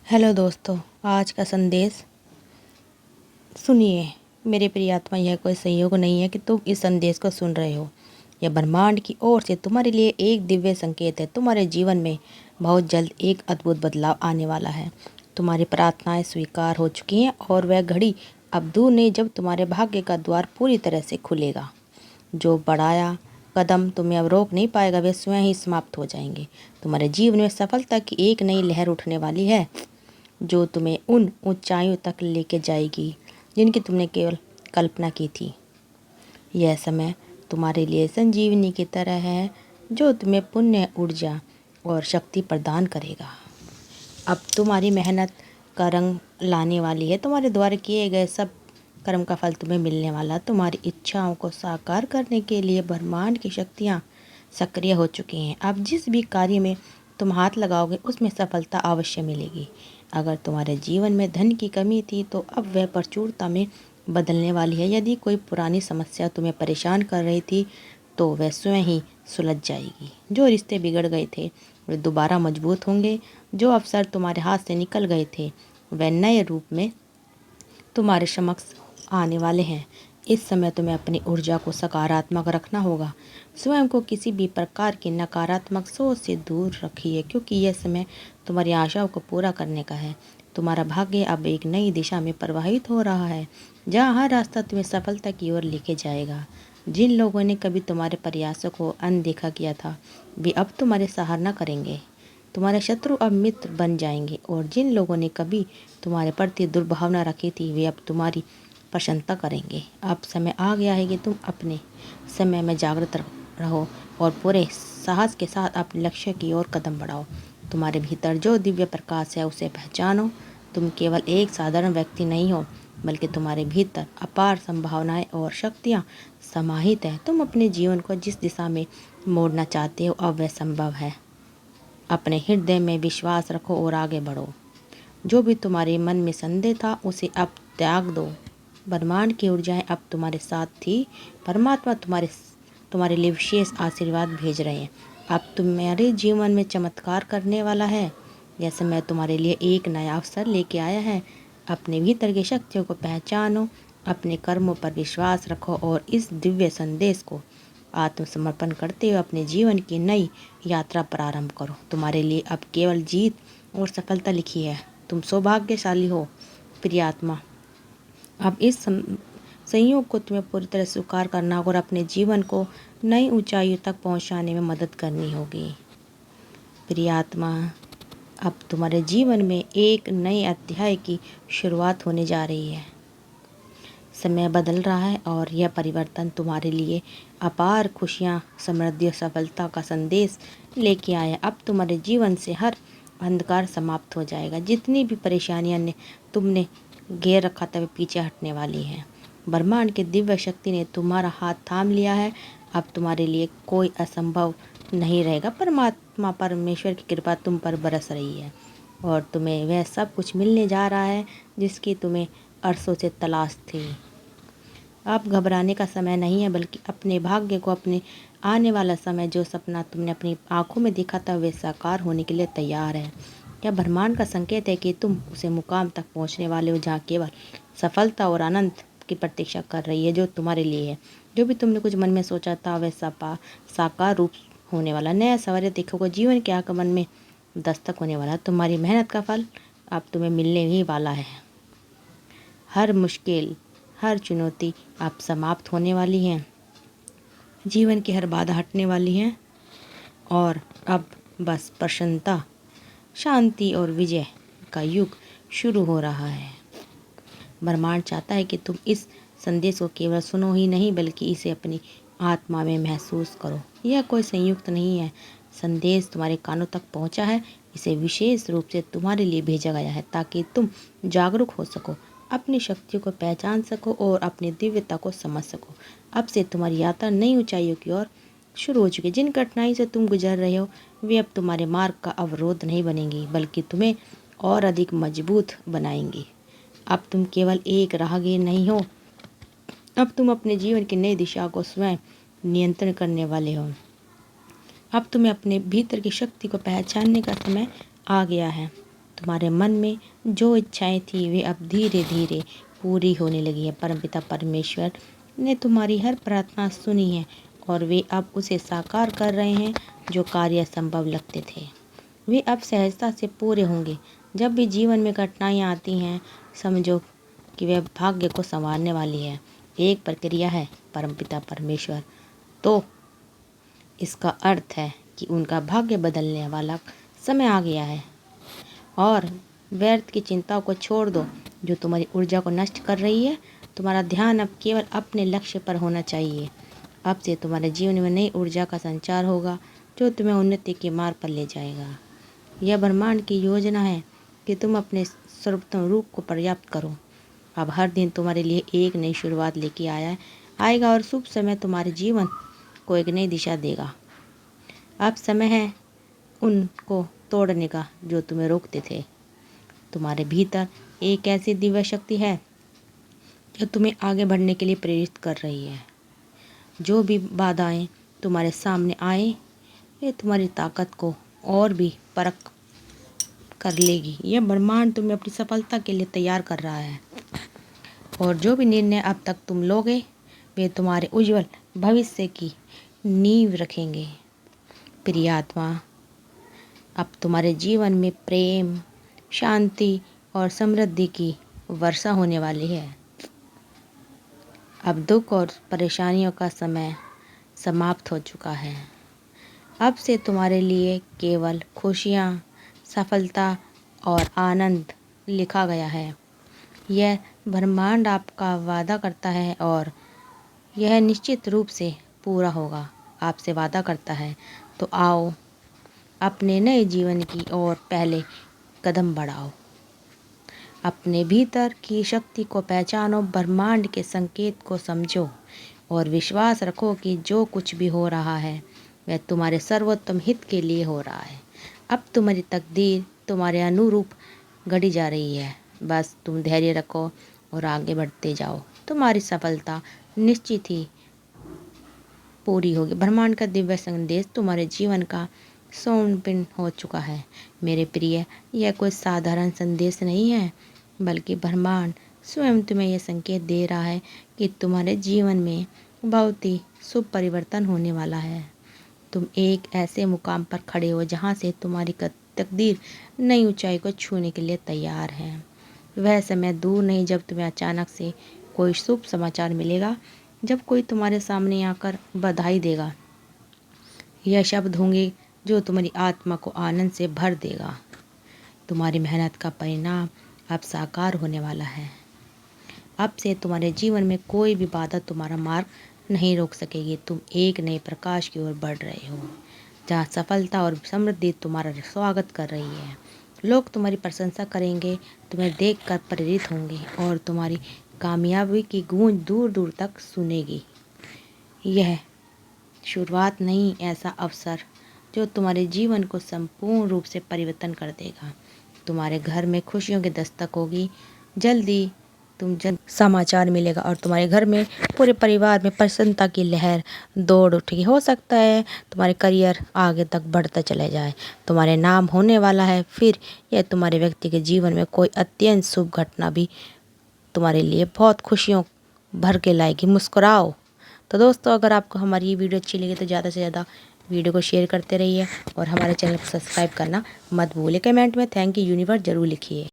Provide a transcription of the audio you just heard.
Hello दोस्तों, आज का संदेश सुनिए। मेरे प्रिय आत्मा, यह कोई संयोग नहीं है कि तुम इस संदेश को सुन रहे हो। यह ब्रह्मांड की ओर से तुम्हारे लिए एक दिव्य संकेत है। तुम्हारे जीवन में बहुत जल्द एक अद्भुत बदलाव आने वाला है। तुम्हारी प्रार्थनाएं स्वीकार हो चुकी हैं और वह घड़ी अब दूर नहीं जब तुम्हारे भाग्य का द्वार पूरी तरह से खुलेगा। जो बढ़ाया कदम तुम्हें अब रोक नहीं पाएगा, वे स्वयं ही समाप्त हो जाएंगे। तुम्हारे जीवन में सफलता की एक नई लहर उठने वाली है जो तुम्हें उन ऊंचाइयों तक लेके जाएगी जिनकी तुमने केवल कल्पना की थी। यह समय तुम्हारे लिए संजीवनी की तरह है जो तुम्हें पुण्य, ऊर्जा और शक्ति प्रदान करेगा। अब तुम्हारी मेहनत का रंग लाने वाली है। तुम्हारे द्वारा किए गए सब कर्म का फल तुम्हें मिलने वाला। तुम्हारी इच्छाओं को साकार करने के लिए ब्रह्मांड की शक्तियाँ सक्रिय हो चुकी हैं। अब जिस भी कार्य में तुम हाथ लगाओगे उसमें सफलता अवश्य मिलेगी। अगर तुम्हारे जीवन में धन की कमी थी तो अब वह प्रचुरता में बदलने वाली है। यदि कोई पुरानी समस्या तुम्हें परेशान कर रही थी तो वह स्वयं ही सुलझ जाएगी। जो रिश्ते बिगड़ गए थे वे दोबारा मजबूत होंगे। जो अवसर तुम्हारे हाथ से निकल गए थे वह नए रूप में तुम्हारे समक्ष आने वाले हैं। इस समय तुम्हें अपनी ऊर्जा को सकारात्मक रखना होगा। स्वयं को किसी भी प्रकार की नकारात्मक सोच से दूर रखिए क्योंकि यह समय तुम्हारी आशाओं को पूरा करने का है। तुम्हारा भाग्य अब एक नई दिशा में प्रवाहित हो रहा है जहाँ हर रास्ता तुम्हें सफलता की ओर लेके जाएगा। जिन लोगों ने कभी तुम्हारे प्रयासों को अनदेखा किया था वे अब तुम्हारे सराहना करेंगे। तुम्हारे शत्रु अब मित्र बन जाएंगे और जिन लोगों ने कभी तुम्हारे प्रति दुर्भावना रखी थी वे अब तुम्हारी प्रशंसा करेंगे। अब समय आ गया है कि तुम अपने समय में जागृत रहो और पूरे साहस के साथ अपने लक्ष्य की ओर कदम बढ़ाओ। तुम्हारे भीतर जो दिव्य प्रकाश है उसे पहचानो। तुम केवल एक साधारण व्यक्ति नहीं हो बल्कि तुम्हारे भीतर अपार संभावनाएं और शक्तियां समाहित है। तुम अपने जीवन को जिस दिशा में मोड़ना चाहते हो अब वह संभव है। अपने हृदय में विश्वास रखो और आगे बढ़ो। जो भी तुम्हारे मन में संदेह था उसे अब त्याग दो। ब्रह्मांड की ऊर्जाएं अब तुम्हारे साथ थी। परमात्मा तुम्हारे लिए विशेष आशीर्वाद भेज रहे हैं। अब तुम्हारे जीवन में चमत्कार करने वाला है। यह समय तुम्हारे लिए एक नया अवसर लेके आया है। अपने भीतर की शक्तियों को पहचानो, अपने कर्मों पर विश्वास रखो और इस दिव्य संदेश को आत्मसमर्पण करते हुए अपने जीवन की नई यात्रा प्रारंभ करो। तुम्हारे लिए अब केवल जीत और सफलता लिखी है। तुम सौभाग्यशाली हो प्रिय आत्मा। अब इस संयोग को तुम्हें पूरी तरह स्वीकार करना होगा और अपने जीवन को नई ऊंचाइयों तक पहुंचाने में मदद करनी होगी। प्रिय आत्मा, अब तुम्हारे जीवन में एक नए अध्याय की शुरुआत होने जा रही है। समय बदल रहा है और यह परिवर्तन तुम्हारे लिए अपार खुशियाँ, समृद्धि और सफलता का संदेश लेके आया। अब तुम्हारे जीवन से हर अंधकार समाप्त हो जाएगा। जितनी भी परेशानियां ने तुमने घेर रखा था वे पीछे हटने वाली हैं। ब्रह्मांड की दिव्य शक्ति ने तुम्हारा हाथ थाम लिया है। अब तुम्हारे लिए कोई असंभव नहीं रहेगा। परमात्मा परमेश्वर की कृपा तुम पर बरस रही है और तुम्हें वह सब कुछ मिलने जा रहा है जिसकी तुम्हें अरसों से तलाश थी। अब घबराने का समय नहीं है बल्कि अपने भाग्य को, अपने आने वाला समय, जो सपना तुमने अपनी आंखों में देखा था वे साकार होने के लिए तैयार है। यह ब्रह्मांड का संकेत है कि तुम उसे मुकाम तक पहुंचने वाले हो जहाँ केवल सफलता और आनंद की प्रतीक्षा कर रही है जो तुम्हारे लिए है। जो भी तुमने कुछ मन में सोचा था वह साकार रूप होने वाला। नया सवेरे देखोगे, जीवन के आगमन में दस्तक होने वाला। तुम्हारी मेहनत का फल अब तुम्हें मिलने ही वाला है। हर मुश्किल, हर चुनौती अब समाप्त होने वाली है। जीवन की हर बाधा हटने वाली है और अब बस प्रसन्नता, शांति और विजय का युग शुरू हो रहा है। ब्रह्मांड चाहता है कि तुम इस संदेश को केवल सुनो ही नहीं बल्कि इसे अपनी आत्मा में महसूस करो। यह कोई संयुक्त नहीं है। संदेश तुम्हारे कानों तक पहुंचा है। इसे विशेष रूप से तुम्हारे लिए भेजा गया है ताकि तुम जागरूक हो सको, अपनी शक्तियों को पहचान सको और अपनी दिव्यता को समझ सको। अब से तुम्हारी यात्रा नई ऊंचाइयों की ओर शुरू हो चुकी है। जिन कठिनाई से तुम गुजर रहे हो वे अब तुम्हारे मार्ग का अवरोध नहीं बनेंगी बल्कि तुम्हें और अधिक मजबूत बनाएंगी। अब तुम केवल एक राहगीर नहीं हो, अब तुम अपने जीवन की नई दिशा को स्वयं नियंत्रण करने वाले हो। अब तुम्हें अपने भीतर की शक्ति को पहचानने का समय आ गया है। तुम्हारे मन में जो इच्छाएं थी वे अब धीरे धीरे पूरी होने लगी है। परमपिता परमेश्वर ने तुम्हारी हर प्रार्थना सुनी है और वे अब उसे साकार कर रहे हैं। जो कार्य असंभव लगते थे वे अब सहजता से पूरे होंगे। जब भी जीवन में कठिनाइयाँ आती हैं समझो कि वह भाग्य को संवारने वाली है। एक प्रक्रिया है परमपिता परमेश्वर, तो इसका अर्थ है कि उनका भाग्य बदलने वाला समय आ गया है। और व्यर्थ की चिंताओं को छोड़ दो जो तुम्हारी ऊर्जा को नष्ट कर रही है। तुम्हारा ध्यान अब केवल अपने लक्ष्य पर होना चाहिए। अब से तुम्हारे जीवन में नई ऊर्जा का संचार होगा जो तुम्हें उन्नति के मार्ग पर ले जाएगा। यह ब्रह्मांड की योजना है कि तुम अपने सर्वोत्तम रूप को पर्याप्त करो। अब हर दिन तुम्हारे लिए एक नई शुरुआत लेके आएगा और शुभ समय तुम्हारे जीवन को एक नई दिशा देगा। अब समय है उनको तोड़ने का जो तुम्हें रोकते थे। तुम्हारे भीतर एक ऐसी दिव्य शक्ति है जो तुम्हें आगे बढ़ने के लिए प्रेरित कर रही है। जो भी बाधाएं तुम्हारे सामने आए वे तुम्हारी ताकत को और भी परख कर लेगी। यह ब्रह्मांड तुम्हें अपनी सफलता के लिए तैयार कर रहा है और जो भी निर्णय अब तक तुम लोगे वे तुम्हारे उज्जवल भविष्य की नींव रखेंगे। प्रिय आत्मा, अब तुम्हारे जीवन में प्रेम, शांति और समृद्धि की वर्षा होने वाली है। अब दुख और परेशानियों का समय समाप्त हो चुका है। अब से तुम्हारे लिए केवल खुशियाँ, सफलता और आनंद लिखा गया है। यह ब्रह्मांड आपका वादा करता है और यह निश्चित रूप से पूरा होगा। आपसे वादा करता है। तो आओ अपने नए जीवन की ओर पहले कदम बढ़ाओ। अपने भीतर की शक्ति को पहचानो, ब्रह्मांड के संकेत को समझो और विश्वास रखो कि जो कुछ भी हो रहा है वह तुम्हारे सर्वोत्तम हित के लिए हो रहा है। अब तुम्हारी तकदीर तुम्हारे अनुरूप गढ़ी जा रही है। बस तुम धैर्य रखो और आगे बढ़ते जाओ। तुम्हारी सफलता निश्चित ही पूरी होगी। ब्रह्मांड का दिव्य संदेश तुम्हारे जीवन का सोमपिन हो चुका है। मेरे प्रिय, यह कोई साधारण संदेश नहीं है बल्कि ब्रह्मांड स्वयं तुम्हें यह संकेत दे रहा है कि तुम्हारे जीवन में बहुत ही शुभ परिवर्तन होने वाला है। तुम एक ऐसे मुकाम पर खड़े हो जहां से तुम्हारी तकदीर नई ऊंचाई को छूने के लिए तैयार है। वह समय दूर नहीं जब तुम्हें अचानक से कोई शुभ समाचार मिलेगा, जब कोई तुम्हारे सामने आकर बधाई देगा। यह शब्द होंगे जो तुम्हारी आत्मा को आनंद से भर देगा। तुम्हारी मेहनत का परिणाम अब साकार होने वाला है। अब से तुम्हारे जीवन में कोई भी बाधा तुम्हारा मार्ग नहीं रोक सकेगी। तुम एक नए प्रकाश की ओर बढ़ रहे हो जहाँ सफलता और समृद्धि तुम्हारा स्वागत कर रही है। लोग तुम्हारी प्रशंसा करेंगे, तुम्हें देखकर प्रेरित होंगे और तुम्हारी कामयाबी की गूंज दूर दूर तक सुनेगी। यह शुरुआत नहीं, ऐसा अवसर जो तुम्हारे जीवन को संपूर्ण रूप से परिवर्तन कर देगा। तुम्हारे घर में खुशियों की दस्तक होगी। जल्दी समाचार मिलेगा और तुम्हारे घर में पूरे परिवार में प्रसन्नता की लहर दौड़ उठेगी। हो सकता है तुम्हारे करियर आगे तक बढ़ता चले जाए, तुम्हारे नाम होने वाला है। फिर यह तुम्हारे व्यक्ति के जीवन में कोई अत्यंत शुभ घटना भी तुम्हारे लिए बहुत खुशियों भर के लाएगी। मुस्कुराओ। तो दोस्तों, अगर आपको हमारी ये वीडियो अच्छी लगी तो ज़्यादा से ज़्यादा वीडियो को शेयर करते रहिए और हमारे चैनल को सब्सक्राइब करना मत भूलिए। कमेंट में थैंक यू यूनिवर्स ज़रूर लिखिए।